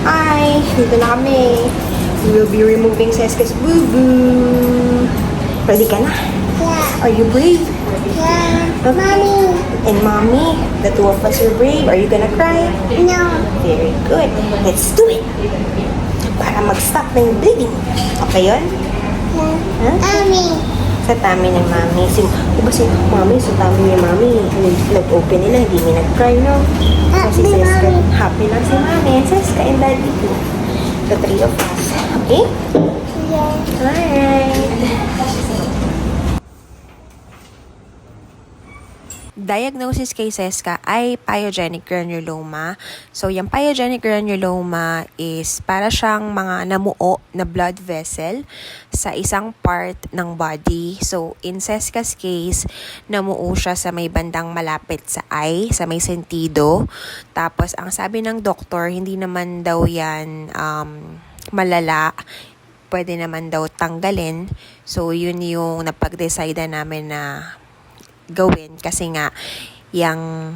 Hi! Dito na kami. We will be removing Seska's boo-boo. Ready ka na? Yeah. Are you brave? Yeah. Okay. Mommy. And mommy, the two of us are brave. Are you gonna cry? No. Very good. Let's do it. Para mag-stop na yung bleeding. Okay yun? Yeah. Huh? Mommy. Sa tummy ni mami. Diba si mami, sa tummy ni mami, nag-open nila, hindi niya nag-cry, no? So si Happy Seska, mommy. happy lang si mami, and Seska and daddy too. The three of us. Okay? Yeah. Alright. Diagnosis kay Seska ay pyogenic granuloma. So, yung pyogenic granuloma is para siyang mga namuo na blood vessel sa isang part ng body. So, in Seska's case, namuo siya sa may bandang malapit sa eye, sa may sentido. Tapos, ang sabi ng doktor, hindi naman daw yan malala. Pwede naman daw tanggalin. So, yun yung napag-decide namin na gawin kasi nga yung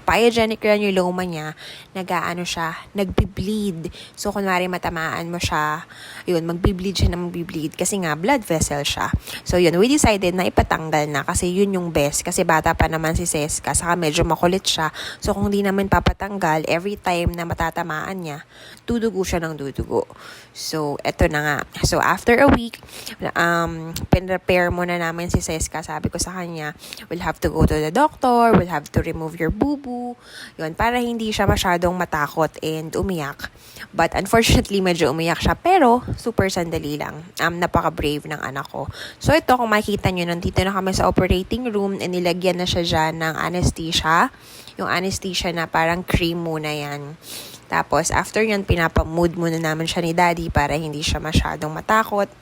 pyogenic granuloma niya, nagbi-bleed. So, kunwari matamaan mo siya, yun, magbi-bleed siya na magbi-bleed kasi nga blood vessel siya. So, yun, we decided na ipatanggal na kasi yun yung best. Kasi bata pa naman si Seska, saka medyo makulit siya. So, kung di naman papatanggal, every time na matatamaan niya, dudugo siya ng dudugo. So, eto na nga. So, after a week, pinrepair muna namin si Seska. Sabi ko sa kanya, we'll have to go to the doctor, we'll have to remove your boo-boo. Yun, para hindi siya masyadong matakot and umiyak. But unfortunately, medyo umiyak siya. Pero, super sandali lang. Napaka-brave ng anak ko. So, ito, kung makikita nyo, nandito na kami sa operating room and nilagyan na siya dyan ng anesthesia. Yung anesthesia na parang cream muna yan. Tapos, after yun, pinapamood muna namin siya ni daddy para hindi siya masyadong matakot.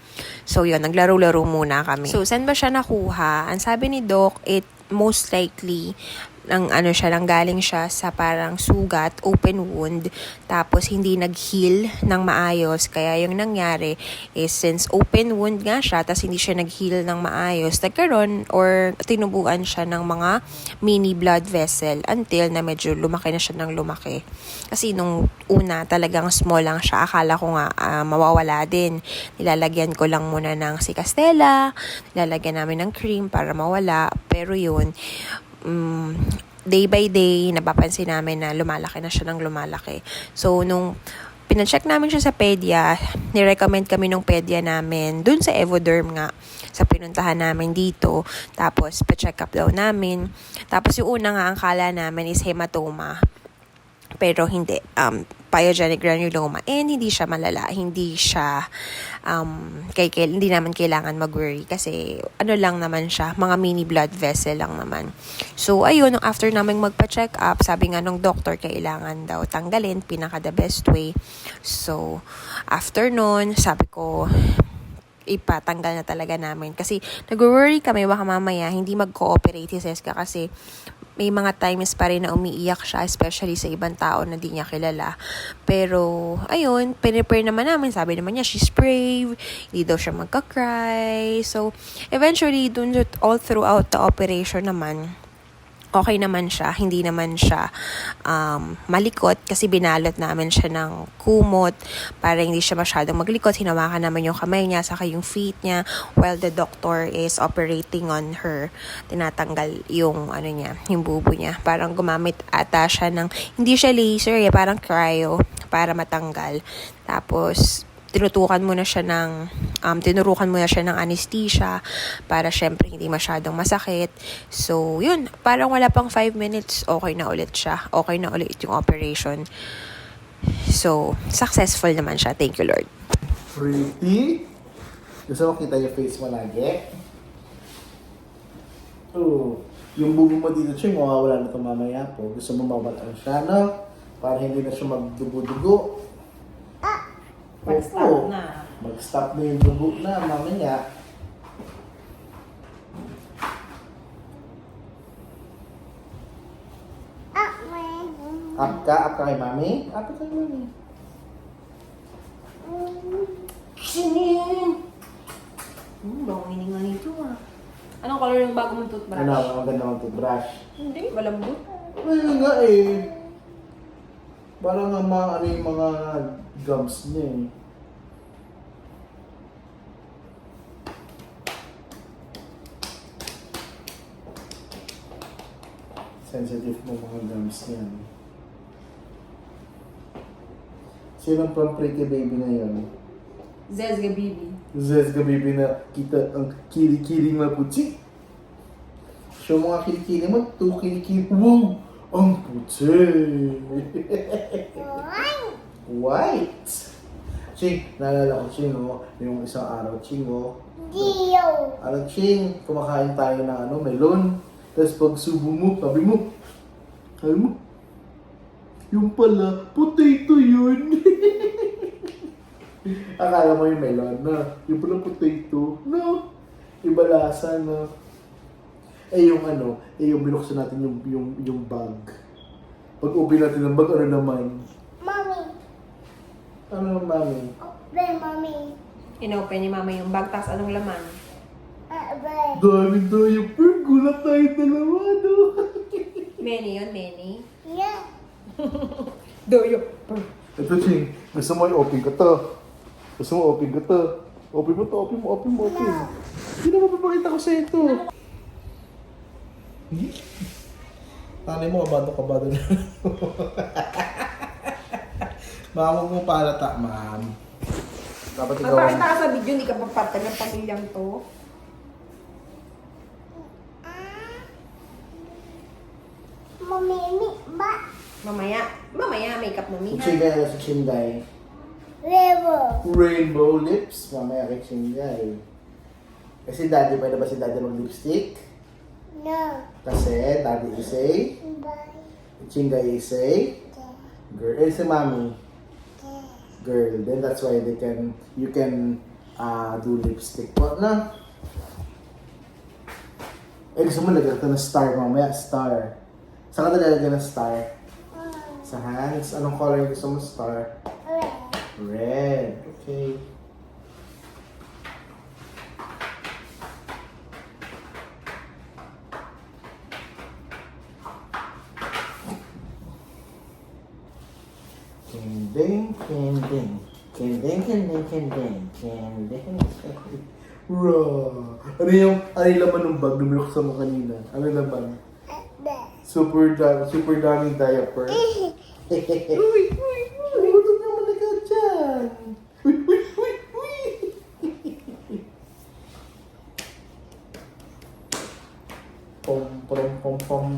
So, yun, naglaro-laro muna kami. So, saan ba siya nakuha? Ang sabi ni Doc, it most likely, galing siya sa parang sugat, open wound, tapos hindi nag-heal ng maayos. Kaya yung nangyari is since open wound nga siya, tapos hindi siya nag-heal ng maayos, nagkaroon or tinubuan siya ng mga mini blood vessel until na medyo lumaki na siya ng lumaki. Kasi nung una talagang small lang siya, akala ko nga mawawala din. Nilalagyan ko lang muna ng Sikastela, nilalagyan namin ng cream para mawala, pero yun, day by day, napapansin namin na lumalaki na siya ng lumalaki. So, nung pinacheck namin siya sa pedia, nirecommend kami nung pedia namin, dun sa Evoderm nga, sa pinuntahan namin dito. Tapos, pa-check up daw namin. Tapos, yung una nga, ang kala namin is hematoma. Pero hindi, pyogenic granuloma, and hindi siya malala, hindi siya hindi naman kailangan mag-worry kasi ano lang naman siya, mga mini blood vessel lang naman. So ayun, after naming magpa-check up, sabi nga nung doctor kailangan daw tanggalin, pinaka the best way. So after nun, sabi ko ipatanggal na talaga namin kasi nag-worry kami baka mamaya hindi mag-cooperate si Seska kasi may mga times pa rin na umiiyak siya, especially sa ibang tao na di niya kilala. Pero, ayun, pinrepair naman namin. Sabi naman niya, she's brave. Hindi daw siya magka-cry. So, eventually, all throughout the operation naman, okay naman siya. Hindi naman siya malikot kasi binalot namin siya ng kumot para hindi siya masyadong maglikot. Hinawakan naman yung kamay niya saka yung feet niya while the doctor is operating on her. Tinatanggal yung yung bubo niya. Parang gumamit ata siya ng, hindi siya laser, parang cryo para matanggal. Tapos, tinurukan mo na siya ng anesthesia para syempre hindi masyadong masakit. So, yun, parang wala pang 5 minutes, okay na ulit siya. Okay na ulit yung operation. So, successful naman siya. Thank you, Lord. Pretty? Gusto mo kita yung face mo lagi? Oo. Yung bubo mo dito, Ching, mawawala na ito mamaya po. Gusto mo mawala siya, no? Para hindi na siya magdugo-dugo. Mag-stop na. Mag-stop na yung dugo na, mamaya. Up ka kay mami? Up ka kay mami. Bawang hininga nito Anong color yung bago mong toothbrush? Ano, ang ganda ng toothbrush. Hindi, malambot. Ayun nga eh. Parang nga ano yung mga gums niya eh. Sensitive mo mga gums niya. Sinong pang pretty baby na yun? Zezga Bibi. Zezga baby na kita ang kili-kiling maputi. So mga kilikili mo, 2 kilikili. Wow! Ang puti! White! Ching, naalala ko, Ching, oh, yung isang araw, Ching, oh. Dio. Ano, Ching, kumakain tayo ng melon. Tapos pag subo mo, sabi mo, yung pala, potato yun. Akala mo yung melon, na, yung pala potato, no? Iba lasa, no? Yung binuksan natin yung bag. Pag open natin ng bag, ano naman? Mommy. Ano naman, mami? Open, mommy. Inopen ni mama yung bag, tas anong laman? Open. Dami tayo, per, gulat tayo dalawa, no? Many yun, many. Yeah. Doyo. Ito, Ching, gusto mo i-open ko to. Gusto mo open ko to. Open mo to, open mo. Hindi na mapapakita ko sa ito. Tanay mo, kabado na. Mama mo palata, ma'am. Dapat ikaw Magpakita ka sa video, hindi ka pa parte ng pamilyang to. Mommy, ba? Mamaya, makeup na mi, ha? Chingay na si Chingay. River. Rainbow lips. Mamaya kay Chingay. Kasi daddy, pwede ba si daddy mag-lipstick? No. Kasi daddy is a, Bye. Chingay is a girl. Si mommy. Girl. Then that's why you can do lipstick po na. Gusto mo lagyan ito ng star mamaya, star. Saan ka nalagyan ng star? Sa hands. Anong color gusto mo star? Red. Red. Okay. Kending. Raw. Ano yung laman ng bag na binuksan mo kanina? Ano yung laman? Super daming diaper. Uy! Huwag naman agad dyan. Uy! Pom.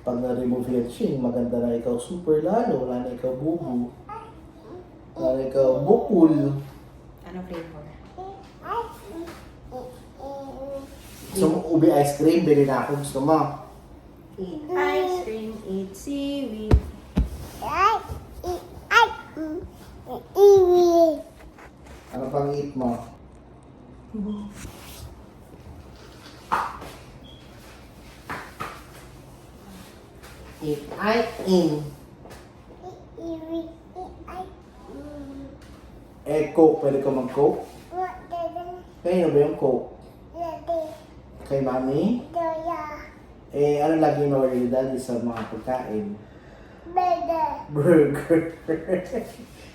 Pag na-remove yung chin, maganda na ikaw super lalo. Wala na ikaw bubu. Wala na ikaw bukul. Ano flavor? Gusto mo ubi ice cream? Bili na ako. Gusto mo? Eat ice cream, eat seaweed. Ano pang eat mo? Eat ice cream. Coke. Pwede ka mag-coke? Kaya ba yung coke? Kay mami? Ano lagi yung order ni daddy sa mga pagkain? Burger.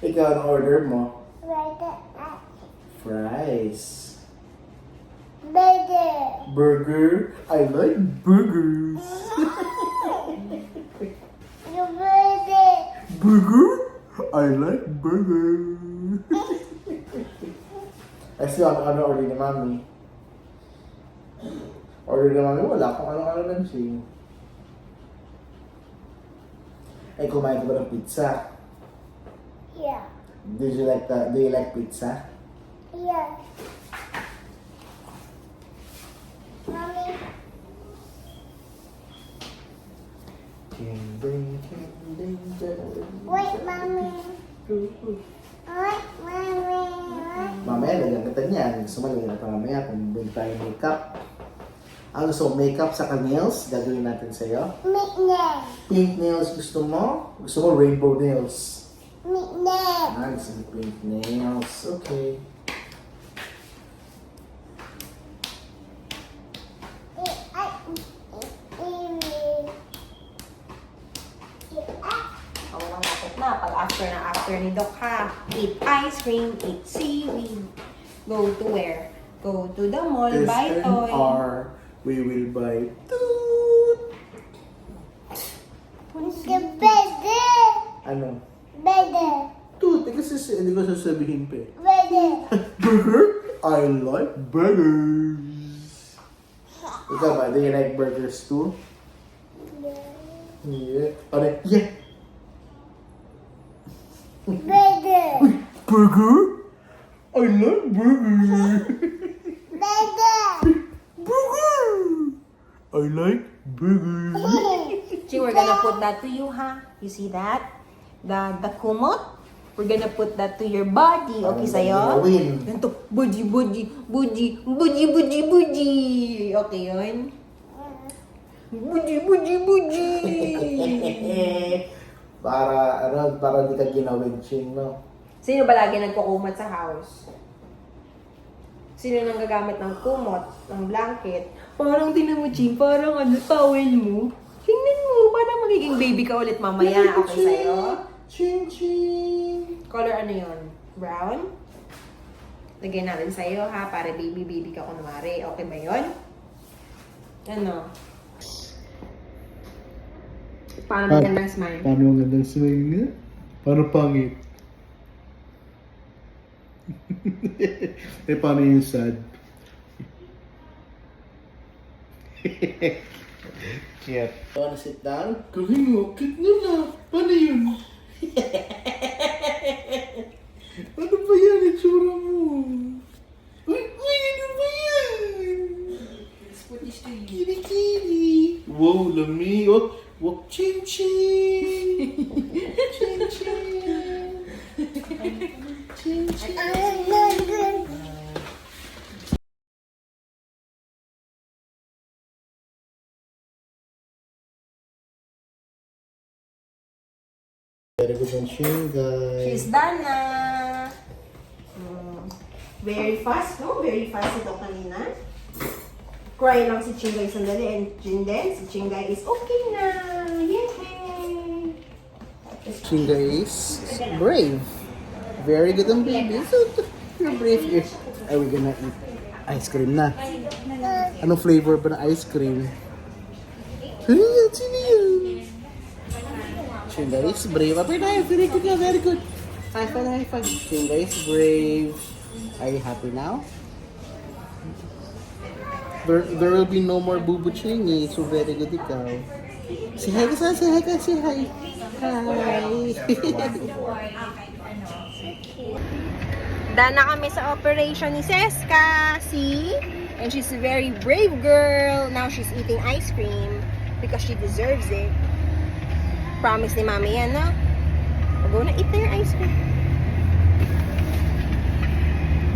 Ikaw, ang order mo? Fries. Burger. I like burgers. Burger? I like burger. Kasi ano order ni mami? Order ni mami, wala kung ano-ano lang siya. Kumain ka ba ng pizza? Yeah. Do you like pizza? Yeah. Mommy. Wait, mommy. Wait, mommy. Mamaya, lagyan kita niyan. Gusto mo, lagyan kita mamaya kung bili tayo makeup. Ang gusto mo, makeup sa nails, gagawin natin sa'yo. Nickname. Pink nails gusto mo? Gusto mo rainbow nails? Nickname. Hands and pink nails. Okay. O, malapit na. Pag after ni Doc ha. Eat ice cream, eat seaweed. Go to where? Go to the mall, buy toy. SNR, we will buy toot. The better. Ano? Better. Toot. Kasi hindi ko sasabihin pa eh. Better. Burger? I like burgers. Ikaw ba? Do you like burgers too? Yeah. Ano? Yeah. Better. Burger? I like burger. Better. Burger. I like burger. See, we're gonna put that to you, ha? You see that? The kumot? We're gonna put that to your body. Okay sa'yo? Gawin. Yan to. Buji, buji, buji, buji, buji, buji. Okay yun? Buji, buji, buji. para di ka ginawin, Ching, no? Sino ba lagi nagkukumot sa house? Sino nang gagamit ng kumot, ng blanket? Parang tinan mo, Ching, parang ano, towel mo. Tingnan mo, parang magiging baby ka ulit mamaya. Okay sa'yo? Ching, ching. Color ano yun? Brown? Lagyan natin sa'yo ha, para baby ka kunwari. Okay ba yun? Ano? Paano magandang smile? Paano magandang smile nga? Paano pangit? Paano yung sad? Cute. Wanna sit down? Gawin mo, cute na na. Paano yun? Ano ba yan? Itsura mo. Uy, ano ba yan? Let's put this to you. Kiri-kiri. Wow, lami. Oh, wow, chin-chin. Chin-chin. Chin-chin. Very good on chin, guys. She's done na. Very fast, no? Very fast ito kanina. Cry lang si Chingay sandali and then si Chingay is okay na. Yay! Chinga is brave. Very good on baby. So, you're brave. Are we gonna eat ice cream na? Anong flavor ba ng ice cream? Sino yan? Sino yan? Chinga is brave. Very good na, very good. High five, high five. Chinga is brave. Are you happy now? There will be no more bubu chingy, so very good ikaw. Say hi ka, say hi ka, say hi. Hi. Done na kami sa operation ni Seska. See? And she's a very brave girl. Now she's eating ice cream because she deserves it. Promise ni Mami yan, no? Go na eat na your ice cream.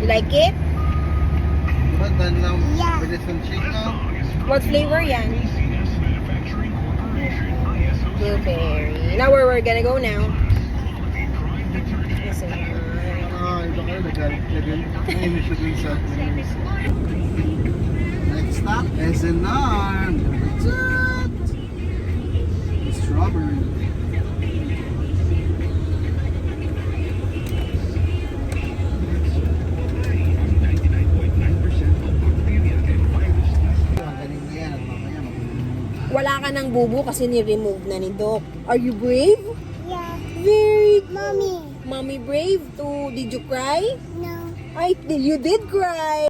You like it? Diba, done now? Yeah. With some chicken? What flavor yan? Blueberry. Now where we're gonna go now? Listen. Ah, iba kayo, nag-aim siya dun sa... Next stop, SNR. Strawberry. Wala ka ng bubo kasi ni-remove na ni Doc. Are you brave? Yeah. Very good. Mommy. Mommy brave too. Did you cry? No. Ay, you did cry.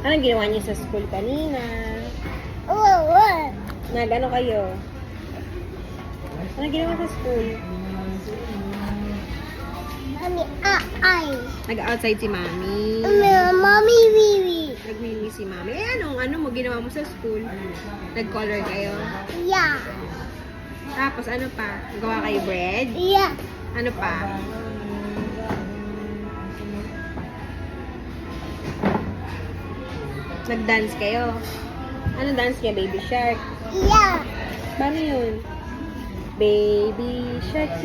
Anong ginawa niyo sa school kanina? Oh. Nag-ano kayo? Anong ginawa sa school? Mommy, Nag-outside si Mami. Mommy, Vivi. Nagmimi si Mami. Eh, ano mo ginawa mo sa school? Nag-color kayo? Yeah. Tapos ano pa? Gawa kayo bread? Yeah. Ano pa? Nag-dance kayo? Ano dance niya? Baby Shark? Yeah. Paano yun? Baby shark.